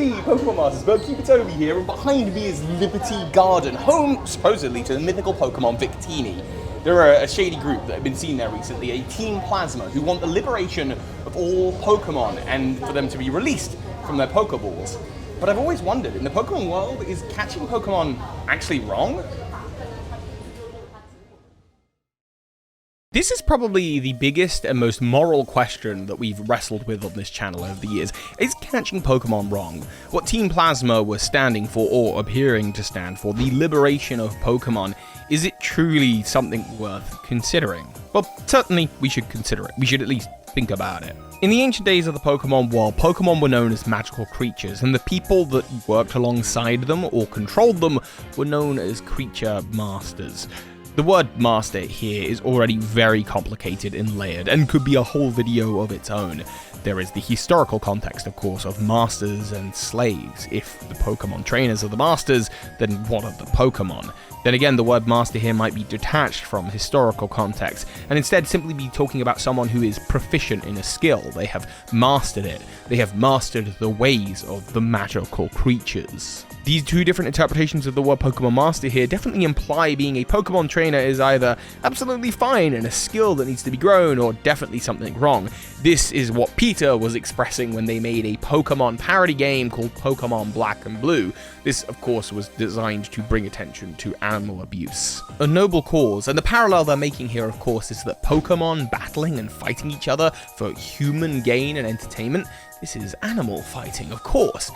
Hey Pokemon Masters, Cupitobi here, and behind me is Liberty Garden, home supposedly to the mythical Pokemon Victini. They're a shady group that have been seen there recently, a Team Plasma, who want the liberation of all Pokemon and for them to be released from their Pokeballs. But I've always wondered, in the Pokemon world, is catching Pokemon actually wrong? This is probably the biggest and most moral question that we've wrestled with on this channel over the years. Is catching Pokemon wrong? What Team Plasma was standing for, or appearing to stand for, the liberation of Pokemon, is it truly something worth considering? Well, certainly we should consider it. We should at least think about it. In the ancient days of the Pokemon world, Pokemon were known as magical creatures, and the people that worked alongside them or controlled them were known as creature masters. The word master here is already very complicated and layered, and could be a whole video of its own. There is the historical context, of course, of masters and slaves. If the Pokemon trainers are the masters, then what are the Pokemon? Then again, the word master here might be detached from historical context, and instead simply be talking about someone who is proficient in a skill. They have mastered it. They have mastered the ways of the magical creatures. These two different interpretations of the word Pokemon Master here definitely imply being a Pokemon trainer is either absolutely fine and a skill that needs to be grown, or definitely something wrong. This is what Peter was expressing when they made a Pokemon parody game called Pokemon Black and Blue. This, of course, was designed to bring attention to animal abuse. A noble cause, and the parallel they're making here, of course, is that Pokemon battling and fighting each other for human gain and entertainment, this is animal fighting, of course.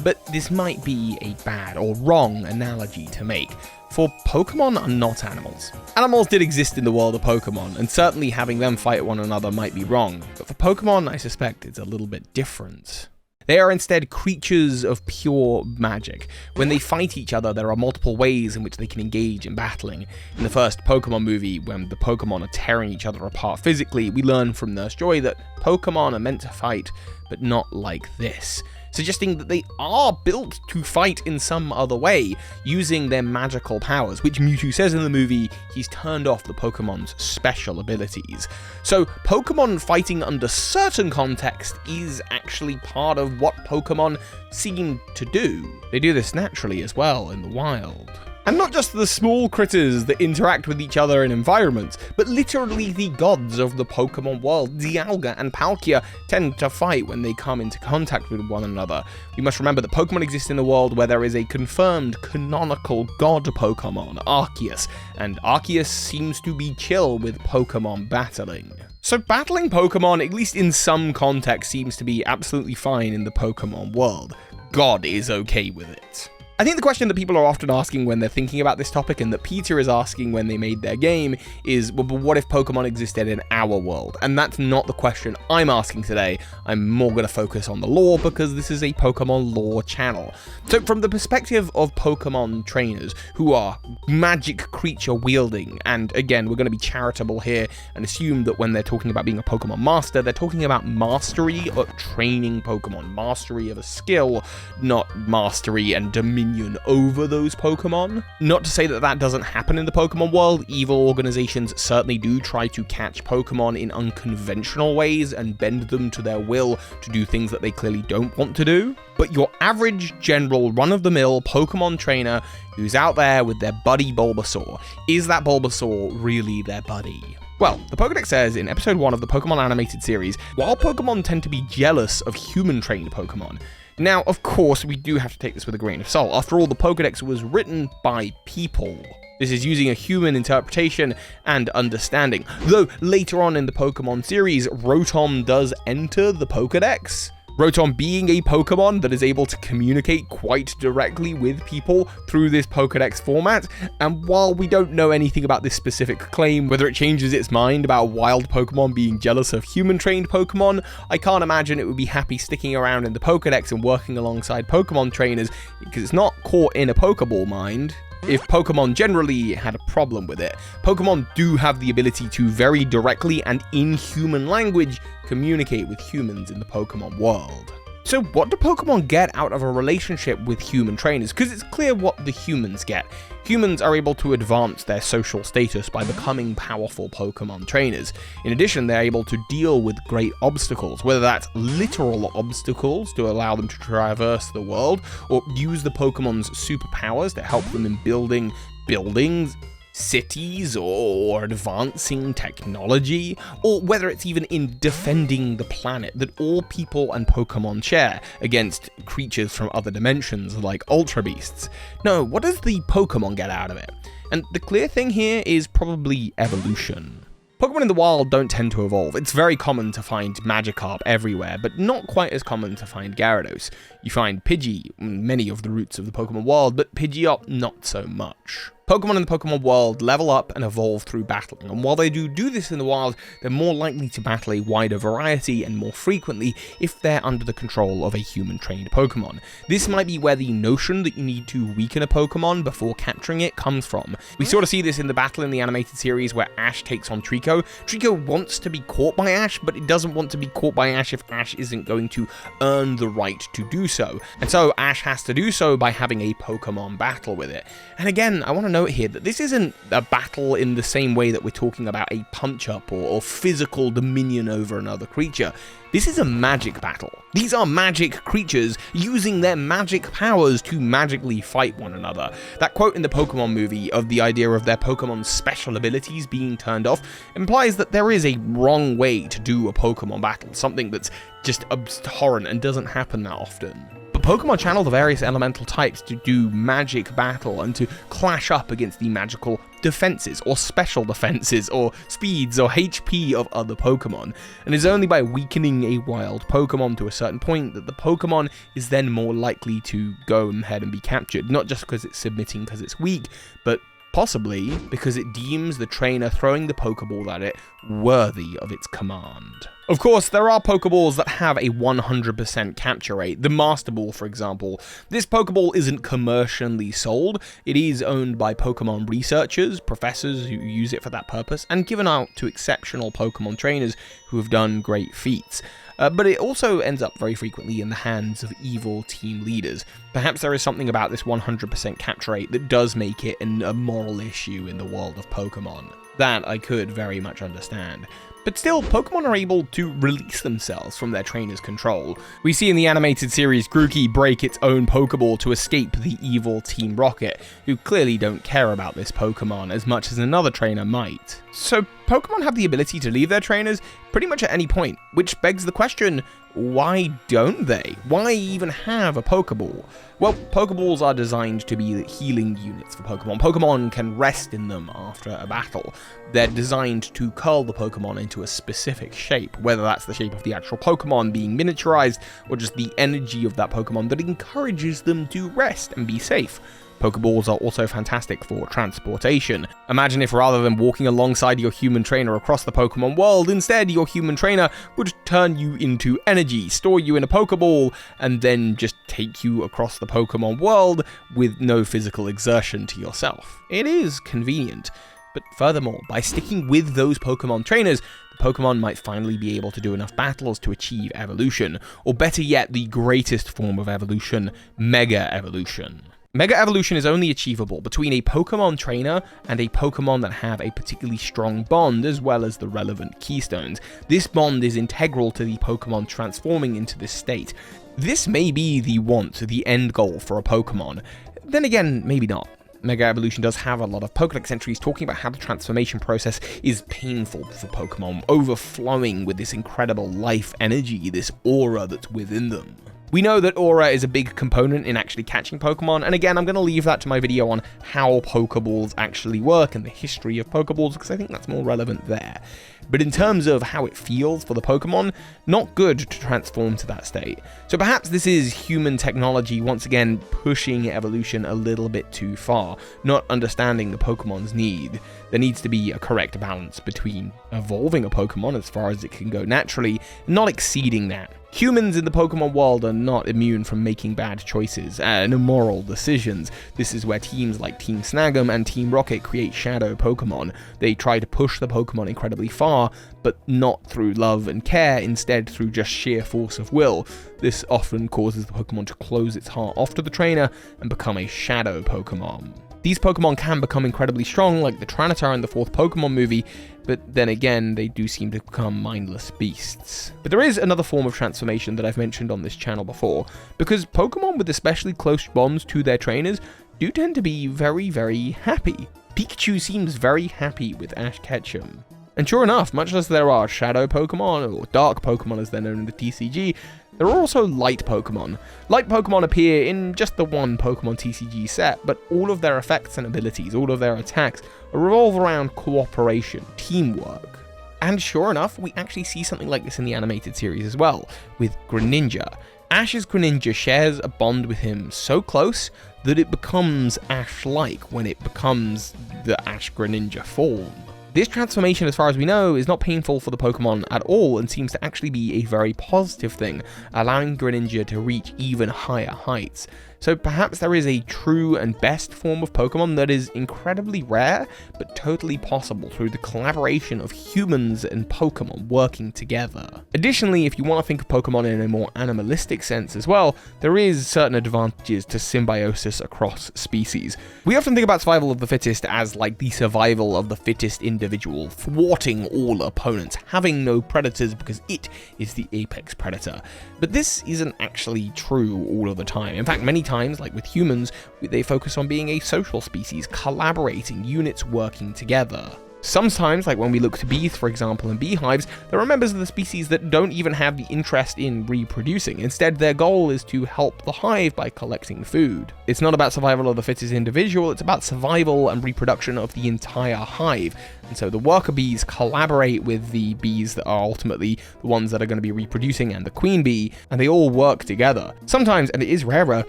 But this might be a bad or wrong analogy to make, for Pokemon are not animals. Animals did exist in the world of Pokemon, and certainly having them fight one another might be wrong, but for Pokemon I suspect it's a little bit different. They are instead creatures of pure magic. When they fight each other, there are multiple ways in which they can engage in battling. In the first Pokemon movie, when the Pokemon are tearing each other apart physically, we learn from Nurse Joy that Pokemon are meant to fight, but not like this, suggesting that they are built to fight in some other way, using their magical powers, which Mewtwo says in the movie he's turned off the Pokemon's special abilities. So Pokemon fighting under certain context is actually part of what Pokemon seem to do. They do this naturally as well in the wild. And not just the small critters that interact with each other in environments, but literally the gods of the Pokemon world. Dialga and Palkia tend to fight when they come into contact with one another. We must remember that Pokemon exist in a world where there is a confirmed canonical god Pokemon, Arceus, and Arceus seems to be chill with Pokemon battling. So battling Pokemon, at least in some context, seems to be absolutely fine in the Pokemon world. God is okay with it. I think the question that people are often asking when they're thinking about this topic, and that Peter is asking when they made their game, is, well, but what if Pokemon existed in our world? And that's not the question I'm asking today. I'm more going to focus on the lore, because this is a Pokemon lore channel. So from the perspective of Pokemon trainers, who are magic creature wielding, and again, we're going to be charitable here and assume that when they're talking about being a Pokemon master, they're talking about mastery of training Pokemon, mastery of a skill, not mastery and dominion over those Pokemon. Not to say that that doesn't happen in the Pokemon world. Evil organizations certainly do try to catch Pokemon in unconventional ways and bend them to their will to do things that they clearly don't want to do. But your average general run-of-the-mill Pokemon trainer who's out there with their buddy Bulbasaur, is that Bulbasaur really their buddy? Well, the Pokédex says in episode 1 of the Pokemon animated series, while Pokemon tend to be jealous of human-trained Pokemon. Now, of course, we do have to take this with a grain of salt. After all, the Pokédex was written by people. This is using a human interpretation and understanding. Though later on in the Pokemon series, Rotom does enter the Pokédex. Rotom being a Pokemon that is able to communicate quite directly with people through this Pokédex format, and while we don't know anything about this specific claim, whether it changes its mind about wild Pokemon being jealous of human-trained Pokemon, I can't imagine it would be happy sticking around in the Pokédex and working alongside Pokemon trainers, because it's not caught in a Pokeball mind. If Pokemon generally had a problem with it. Pokemon do have the ability to very directly and in human language communicate with humans in the Pokemon world. So what do Pokemon get out of a relationship with human trainers? Because it's clear what the humans get. Humans are able to advance their social status by becoming powerful Pokemon trainers. In addition, they're able to deal with great obstacles, whether that's literal obstacles to allow them to traverse the world, or use the Pokemon's superpowers to help them in building buildings, cities, or advancing technology, or whether it's even in defending the planet that all people and Pokemon share against creatures from other dimensions like Ultra Beasts. No, what does the Pokemon get out of it? And the clear thing here is probably evolution. Pokemon in the wild don't tend to evolve. It's very common to find Magikarp everywhere, but not quite as common to find Gyarados. You find Pidgey in many of the roots of the Pokemon world, but Pidgeot not so much. Pokemon in the Pokemon world level up and evolve through battling, and while they do this in the wild, they're more likely to battle a wider variety and more frequently if they're under the control of a human-trained Pokemon. This might be where the notion that you need to weaken a Pokemon before capturing it comes from. We sort of see this in the battle in the animated series where Ash takes on Trico. Trico wants to be caught by Ash, but it doesn't want to be caught by Ash if Ash isn't going to earn the right to do so. And so Ash has to do so by having a Pokemon battle with it. And again, I want to note here that this isn't a battle in the same way that we're talking about a punch-up or physical dominion over another creature. This is a magic battle. These are magic creatures using their magic powers to magically fight one another. That quote in the Pokemon movie of the idea of their Pokemon's special abilities being turned off implies that there is a wrong way to do a Pokemon battle, something that's just abhorrent and doesn't happen that often. But Pokemon channel the various elemental types to do magic battle and to clash up against the magical defenses or special defenses or speeds or HP of other Pokemon. And it's only by weakening a wild Pokemon to a certain point that the Pokemon is then more likely to go ahead and be captured, not just because it's submitting because it's weak, but possibly because it deems the trainer throwing the Pokeball at it worthy of its command. Of course, there are Pokeballs that have a 100% capture rate. The Master Ball, for example. This Pokeball isn't commercially sold. It is owned by Pokemon researchers, professors who use it for that purpose, and given out to exceptional Pokemon trainers who have done great feats. But it also ends up very frequently in the hands of evil team leaders. Perhaps there is something about this 100% capture rate that does make it a moral issue in the world of Pokemon. That I could very much understand. But still, Pokemon are able to release themselves from their trainer's control. We see in the animated series Grookey break its own Pokeball to escape the evil Team Rocket, who clearly don't care about this Pokemon as much as another trainer might. So Pokemon have the ability to leave their trainers pretty much at any point, which begs the question, why don't they? Why even have a Pokeball? Well, Pokeballs are designed to be healing units for Pokemon. Pokemon can rest in them after a battle. They're designed to curl the Pokemon into a specific shape, whether that's the shape of the actual Pokemon being miniaturized, or just the energy of that Pokemon that encourages them to rest and be safe. Pokeballs are also fantastic for transportation. Imagine if rather than walking alongside your human trainer across the Pokemon world, instead your human trainer would turn you into energy, store you in a Pokeball, and then just take you across the Pokemon world with no physical exertion to yourself. It is convenient. But furthermore, by sticking with those Pokemon trainers, the Pokemon might finally be able to do enough battles to achieve evolution, or better yet, the greatest form of evolution, Mega Evolution. Mega Evolution is only achievable between a Pokemon trainer and a Pokemon that have a particularly strong bond as well as the relevant keystones. This bond is integral to the Pokemon transforming into this state. This may be the end goal for a Pokemon. Then again, maybe not. Mega Evolution does have a lot of Pokédex entries talking about how the transformation process is painful for Pokemon, overflowing with this incredible life energy, this aura that's within them. We know that aura is a big component in actually catching Pokemon, and again, I'm going to leave that to my video on how Pokeballs actually work and the history of Pokeballs, because I think that's more relevant there. But in terms of how it feels for the Pokemon, not good to transform to that state. So perhaps this is human technology once again pushing evolution a little bit too far, not understanding the Pokemon's need. There needs to be a correct balance between evolving a Pokemon as far as it can go naturally, and not exceeding that. Humans in the Pokemon world are not immune from making bad choices and immoral decisions. This is where teams like Team Snag'em and Team Rocket create shadow Pokemon. They try to push the Pokemon incredibly far, but not through love and care, instead through just sheer force of will. This often causes the Pokemon to close its heart off to the trainer and become a shadow Pokemon. These Pokemon can become incredibly strong, like the Tyranitar in the 4th Pokemon movie, but then again, they do seem to become mindless beasts. But there is another form of transformation that I've mentioned on this channel before, because Pokemon with especially close bonds to their trainers do tend to be very, very happy. Pikachu seems very happy with Ash Ketchum. And sure enough, much as there are Shadow Pokemon, or Dark Pokemon as they're known in the TCG, there are also Light Pokemon. Light Pokemon appear in just the one Pokemon TCG set, but all of their effects and abilities, all of their attacks, revolve around cooperation, teamwork. And sure enough, we actually see something like this in the animated series as well, with Greninja. Ash's Greninja shares a bond with him so close that it becomes Ash-like when it becomes the Ash Greninja form. This transformation, as far as we know, is not painful for the Pokemon at all and seems to actually be a very positive thing, allowing Greninja to reach even higher heights. So perhaps there is a true and best form of Pokemon that is incredibly rare, but totally possible through the collaboration of humans and Pokemon working together. Additionally, if you want to think of Pokemon in a more animalistic sense as well, there is certain advantages to symbiosis across species. We often think about survival of the fittest as like the survival of the fittest individual, thwarting all opponents, having no predators because it is the apex predator. But this isn't actually true all of the time. In fact, many times, like with humans, they focus on being a social species, collaborating, units working together. Sometimes, like when we look to bees, for example, in beehives, there are members of the species that don't even have the interest in reproducing. Instead, their goal is to help the hive by collecting food. It's not about survival of the fittest individual, it's about survival and reproduction of the entire hive. And so the worker bees collaborate with the bees that are ultimately the ones that are going to be reproducing and the queen bee, and they all work together. Sometimes, and it is rarer,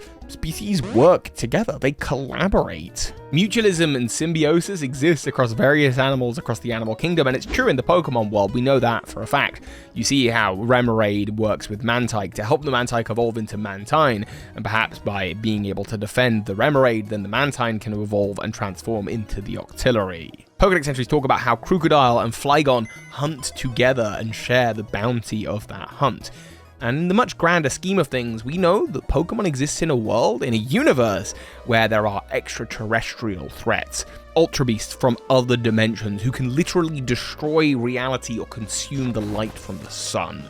species work together, they collaborate. Mutualism and symbiosis exists across various animals across the animal kingdom, and it's true in the Pokemon world, we know that for a fact. You see how Remoraid works with Mantike to help the Mantike evolve into Mantine, and perhaps by being able to defend the Remoraid, then the Mantine can evolve and transform into the Octillery. Pokédex entries talk about how Crocodile and Flygon hunt together and share the bounty of that hunt. And in the much grander scheme of things, we know that Pokemon exists in a world, in a universe, where there are extraterrestrial threats. Ultra Beasts from other dimensions who can literally destroy reality or consume the light from the sun.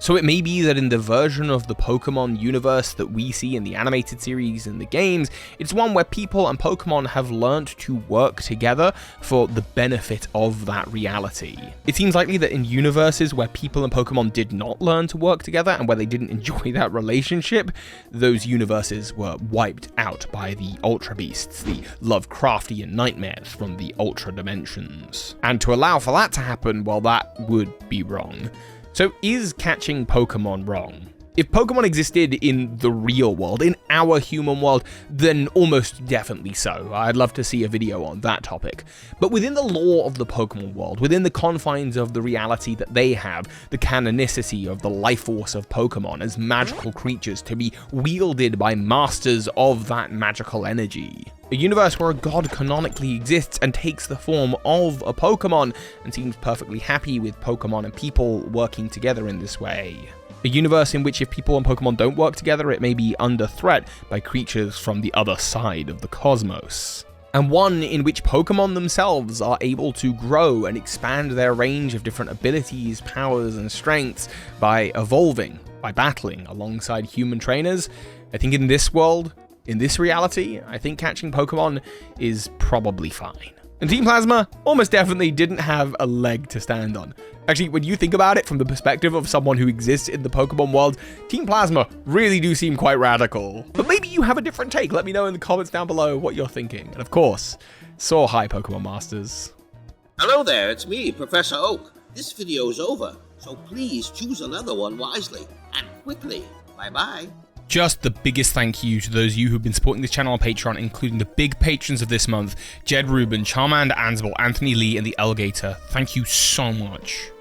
So it may be that in the version of the Pokemon universe that we see in the animated series and the games, it's one where people and Pokemon have learned to work together for the benefit of that reality. It seems likely that in universes where people and Pokemon did not learn to work together and where they didn't enjoy that relationship, those universes were wiped out by the Ultra Beasts, the Lovecraftian nightmares from the Ultra Dimensions. And to allow for that to happen, well, that would be wrong. So is catching Pokemon wrong? If Pokemon existed in the real world, in our human world, then almost definitely so. I'd love to see a video on that topic. But within the lore of the Pokemon world, within the confines of the reality that they have, the canonicity of the life force of Pokemon as magical creatures to be wielded by masters of that magical energy. A universe where a god canonically exists and takes the form of a Pokemon and seems perfectly happy with Pokemon and people working together in this way. A universe in which if people and Pokemon don't work together, it may be under threat by creatures from the other side of the cosmos. And one in which Pokemon themselves are able to grow and expand their range of different abilities, powers, and strengths by evolving, by battling alongside human trainers. I think in this world, in this reality, I think catching Pokemon is probably fine. And Team Plasma almost definitely didn't have a leg to stand on. Actually, when you think about it from the perspective of someone who exists in the Pokemon world, Team Plasma really do seem quite radical. But maybe you have a different take. Let me know in the comments down below what you're thinking. And of course, soar high, Pokemon Masters. Hello there, it's me, Professor Oak. This video's over, so please choose another one wisely and quickly. Bye-bye. Just the biggest thank you to those of you who've been supporting this channel on Patreon, including the big patrons of this month, Jedruben, Charmander Aznable, Anthony Lee, and the Alligator. Thank you so much.